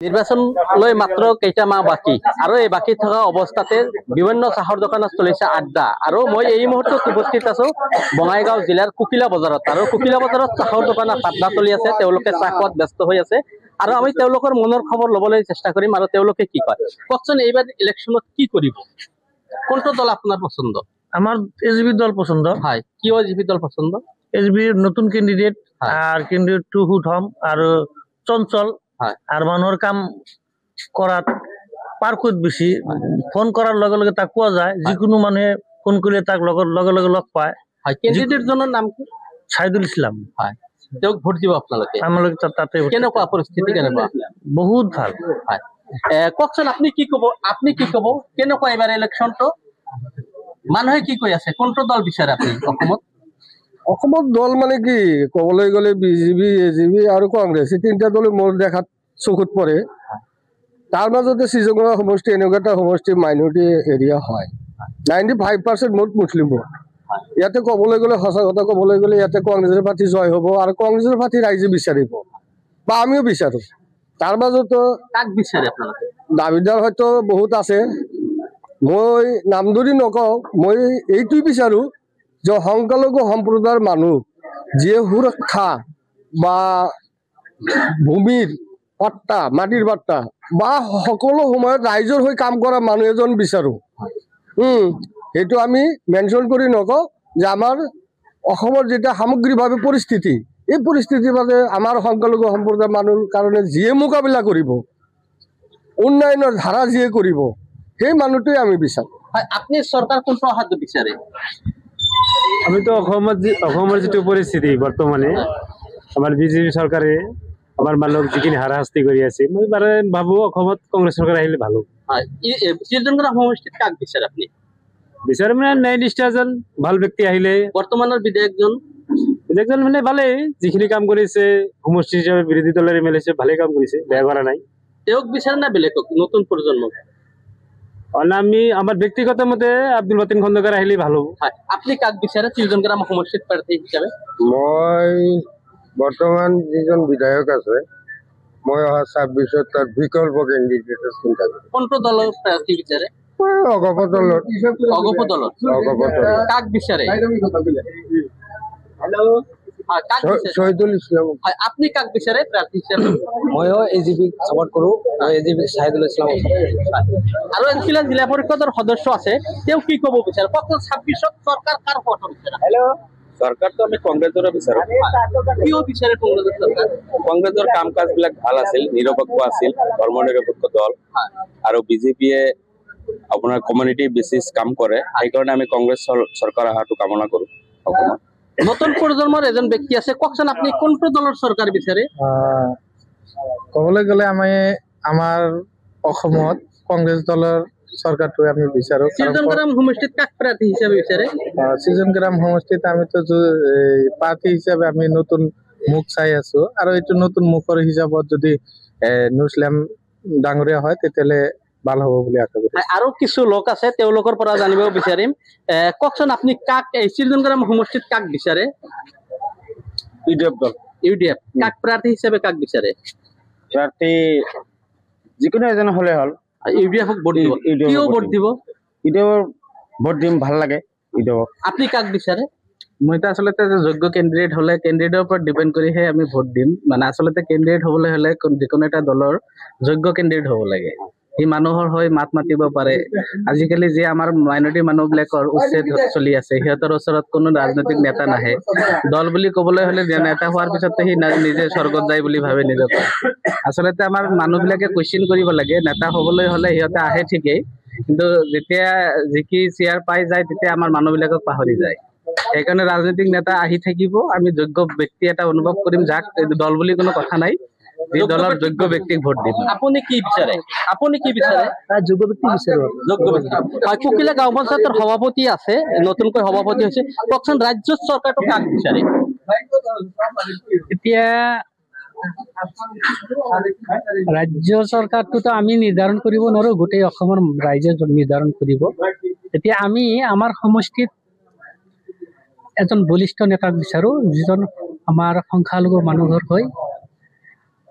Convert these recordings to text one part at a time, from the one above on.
নিৰ্বাচনলৈ মাত্ৰ কেইটামাহ বাকী আৰু এই বাকী থকা অৱস্থাতে বিভিন্ন চাহৰ দোকানত চলিছে আড্ডা আৰু মই এই মুহূৰ্তত উপস্থিত আছো বঙাইগাঁও জিলাৰ কুকিলা বজাৰত আৰু কুকিলা বজাৰত চাহৰ দোকানত আড্ডা চলি আছে তেওঁলোকে চাহ খোৱাত ব্যস্ত হৈ আছে আৰু আমি তেওঁলোকৰ মনৰ খবৰ ল'বলৈ চেষ্টা কৰিম আৰু তেওঁলোকে কি কয় কওকচোন এইবাৰ ইলেকশ্যনত কি কৰিব কোনটো দল আপোনাৰ পছন্দ আমার এসবি দল পছন্দ হয় কিয় এসবি দল পছন্দ এসবি নতুন ক্যান্ডিডেট আর ক্যান্ডিডেট টু হুথম আর চঞ্চল আর মানুহৰ কাম কৰাত পাৰকুত বেছি ফোন কৰাৰ লগে লগে তাক পোৱা যায় যিকোনো মানুহে ফোন কৰিলে তাক লগে লগে লগ পায় ক্যান্ডিডেট জনৰ নাম কি সাইদুল ইসলাম হয় তেওঁক ভোট দিব আপোনালোকে আমালোকে তাতে কেনেকুৱা পৰিস্থিতি কেনেকুৱা বহুত ভাল হয় কওকচোন আপুনি কি ক'ব কেনেকুৱা এবাৰ ইলেকশ্যনটো মানুহে কি কৈ আছে কোনটো দল বিচাৰে আপুনি অসমত দল মানে কি ক'বলৈ গ'লে বিজেপি এজিপি আৰু কংগ্ৰেছ এই তিনিটা দলে মোৰ দেখাত চকুত পৰে তাৰ মাজতে শ্ৰীজগন্নাথ সমষ্টি এনেকুৱা এটা সমষ্টি মাইনৰিটি এৰিয়া হয় 95% ভোট মুছলিম ভোট ইয়াতে ক'বলৈ গ'লে সঁচা কথা ক'বলৈ গ'লে ইয়াতে কংগ্ৰেছৰ প্ৰাৰ্থী জয় হ'ব আৰু কংগ্ৰেছৰ প্ৰাৰ্থী ৰাইজে বিচাৰিব বা আমিও বিচাৰোঁ তাৰ মাজতো কাক বিচাৰে আপোনালোকে দাবীদাৰ হয়তো বহুত আছে মই নাম ধৰি নকওঁ মই এইটোৱে বিচাৰোঁ যে সংখ্যালঘু সম্প্ৰদায়ৰ মানুহ যিয়ে সুৰক্ষা বা ভূমিৰ পাট্টা মাটিৰ পাট্টা বা সকলো সময়ত ৰাইজৰ হৈ কাম কৰা মানুহ এজন বিচাৰোঁ সেইটো আমি মেনশ্যন কৰি নকওঁ যে আমাৰ অসমৰ যেতিয়া সামগ্ৰিকভাৱে পৰিস্থিতি এই পৰিস্থিতিৰ বাবে আমাৰ সংখ্যালঘু সম্প্ৰদায়ৰ মানুহৰ কাৰণে যিয়ে মোকাবিলা কৰিব উন্নয়নৰ ধাৰা যিয়ে কৰিব সেই মানুহটোৱে আমি বিচাৰোঁ আপুনি চৰকাৰ কোনটো অহাটো বিচাৰে আমি তো অসমৰ যিটো পৰিস্থিতি বৰ্তমানে আমাৰ বিজেপি চৰকাৰে আমাৰ মানুহক যিখিনি হাৰাশাস্তি কৰি আছে মই bare ভাবো অসমত কংগ্ৰেছ চৰকাৰ আহিলে ভাল হ'ব শ্ৰীজগন্নাথ সমষ্টিত কাক বিচাৰে আপুনি বিচাৰে মানে ন্যায়নিষ্ঠ এজন ভাল ব্যক্তি আহিলে বৰ্তমানৰ বিধায়কজন মানে ভালেই যিখিনি কাম কৰিছে সমষ্টি হিচাপে বিৰোধী দলৰ এমএলএ হিচাপে ভালেই কাম কৰিছে বেয়া কৰা নাই তেওঁক বিচাৰে না বেলেগক নতুন প্ৰজন্মক আমি আমাৰ ব্যক্তিগত মতে আব্দুল বাতিন খন্দকাৰ আহিলে ভাল হ'ব আপনি কাক বিচাৰে শ্ৰীজগন্নাথ সমষ্টিত প্ৰাৰ্থী হিচাপে মই বৰ্তমান যিজন বিধায়ক আছে মই অহা 26 তাৰ বিকল্প কেণ্ডিডেটৰ চিন্তা কৰোঁ কোনটো দলৰ প্ৰাৰ্থী বিচাৰে অগপ দলৰ কাক বিচাৰে শহীদুল ইছলাম আপনি কাক বিচাৰে প্ৰাৰ্থী হিচাপে ময়ো এজিপি সাপোৰ্ট কৰো এজিপি সাইদুল ইসলাম আৰু এনকিলা জিলা পৰিষদৰ সদস্য আছে তেওঁ কি ক'ব বিচাৰে কওকচোন 26ত চৰকাৰ কাৰ পথ বিচাৰে চৰকাৰটো আমি কংগ্ৰেছৰে বিচাৰো কিয় বিচাৰে কংগ্ৰেছৰ চৰকাৰ কংগ্ৰেছৰ কাম কাজ বিলাক ভাল আছিল নিৰপেক্ষ আছিল ধৰ্ম নিৰপেক্ষ দল আৰু বিজেপিয়ে আপোনাৰ কমিউনিটি বেচিছ কাম কৰে সেইকাৰণে আমি কংগ্ৰেছ চৰকাৰ অহাটো কামনা কৰোঁ অসমত নতুন প্ৰজন্মৰ এজন ব্যক্তি আছে কওকচোন আপুনি কোনটো দলৰ চৰকাৰ বিচাৰে ক'বলৈ গ'লে আমি আমাৰ অসমত কংগ্ৰেছ দলৰ চৰকাৰটো আমি বিচাৰো শ্ৰীজগন্নাথ সমষ্টিত কাক প্ৰাৰ্থী হিচাপে বিচাৰে শ্ৰীজগন্নাথ সমষ্টিত আমিতো প্ৰাৰ্থী হিচাপে আমি নতুন মুখ চাই আছো আৰু এইটো নতুন মুখৰ হিচাপত যদি নুছলাম ডাঙৰীয়া হয় তেতিয়াহ'লে ভাল হ'ব বুলি আশা কৰোঁ আৰু কিছু লোক আছে তেওঁলোকৰ পৰা জানিব বিচাৰিম কওকচোন আপুনি কাক শ্ৰীজগন্নাথ সমষ্টিত কাক বিচাৰে ইউডিএফ কাক প্ৰাৰ্থী হিচাপে কাক বিচাৰে প্ৰাৰ্থী যিকোনো এজন হলে হ'ল ইউডিএফক ভোট দিব কিয় ভোট দিব ইউডিএফৰ ভোট দিম ভাল লাগে ইউডিএফক আপুনি কাক বিচাৰে মইতো আচলতে যোগ্য কেণ্ডিডেট হ'লে কেণ্ডিডেটৰ ওপৰত ডিপেণ্ড কৰিহে আমি ভোট দিম মানে আচলতে কেণ্ডিডেট হ'বলৈ হ'লে যিকোনো এটা দলৰ যোগ্য কেণ্ডিডেট হ'ব লাগে সি মানুহৰ হৈ মাত মাতিব পাৰে আজিকালি যে আমাৰ মাইনৰিটি মানুহবিলাকৰ উচ্ছেদ চলি আছে সিহঁতৰ ওচৰত কোনো ৰাজনৈতিক নেতা নাহে দল বুলি ক'বলৈ হ'লে নেতা হোৱাৰ পিছতে সি নিজে স্বৰ্গত যায় বুলি ভাবে নিজক আচলতে আমাৰ মানুহবিলাকে কুৱেশ্যন কৰিব লাগে নেতা হ'বলৈ হ'লে সিহঁতে আহে ঠিকেই কিন্তু যেতিয়া জিকি চেয়াৰ পাই যায় তেতিয়া আমাৰ মানুহবিলাকক পাহৰি যায় সেইকাৰণে ৰাজনৈতিক নেতা আহি থাকিব আমি যোগ্য ব্যক্তি এটা অনুভৱ কৰিম যাক দল বুলি কোনো কথা নাই এই দলৰ যোগ্য ব্যক্তিক ভোট দিম আপুনি কি বিচাৰে যোগ্য ব্যক্তি বিচাৰো যোগ্য ব্যক্তি কুকিলা গাঁও পঞ্চায়তৰ সভাপতি আছে নতুনকৈ সভাপতি হৈছে কওকচোন ৰাজ্যত চৰকাৰটো কাক বিচাৰে এতিয়া ৰাজ্য চৰকাৰটোতো আমি নিৰ্ধাৰণ কৰিব নোৱাৰো গোটেই অসমৰ ৰাইজে নিৰ্ধাৰণ কৰিব এতিয়া আমি আমাৰ সমষ্টিত এজন বলিষ্ঠ নেতাক বিচাৰো যিজন আমাৰ সংখ্যালঘু মানুহৰ হৈ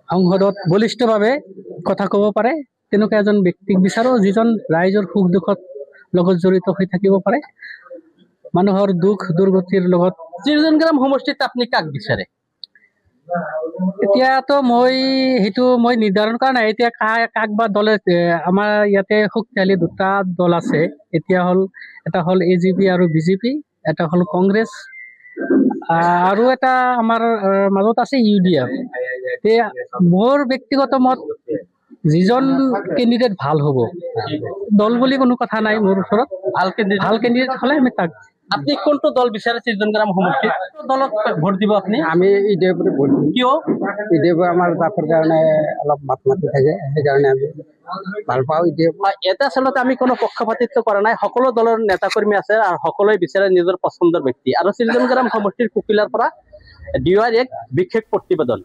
সংসদত বলিষ্ঠভাৱে কথা ক'ব পাৰে তেনেকুৱা এজন ব্যক্তিক বিচাৰো যিজন ৰাইজৰ সুখ দুখত লগত জড়িত হৈ থাকিব পাৰে, মানুহৰ দুখ দুৰ্গতিৰ লগত। সৃজনগ্ৰাম সমষ্টিত আপুনি কাক বিচাৰে? এতিয়াতো মই নিৰ্ধাৰণ কৰা নাই, এতিয়া কাক বা দলে আমাৰ ইয়াতে শক্তিশালী দুটা দল আছে, এটা হ'ল AGP আৰু BJP, এটা হ'ল কংগ্ৰেছ, আৰু এটা আমাৰ মাজত আছে UDF। মোৰ ব্যক্তিগত মত যিজন কেণ্ডিডেট ভাল হ'ব, দল বুলি কোনো কথা নাই মোৰ ওচৰত, ভাল কেণ্ডিডেট হ'লে আমি তাক। আপনি কোনটো দল বিচাৰে সৃজনগ্ৰাম সমষ্টিত? দলক ভোট দিব আপনি? আমি ইডিএফৰ ভোট দিম। কিয়? ইডিএফ আমাৰ জাতৰ কাৰণে অলপ মাত মাতি থাকে, সেইকাৰণে আমি ভাল পাওঁ ইডিএফ। এটা আচলতে আমি কোনো পক্ষপাতিত্ব কৰা নাই, সকলো দলৰ নেতা কৰ্মী আছে আৰু সকলোৱে বিচাৰে নিজৰ পচন্দৰ ব্যক্তি। আৰু সৃজনগ্ৰাম সমষ্টিৰ কুকিলাৰ পৰা DY এক বিশেষ প্ৰতিবেদন।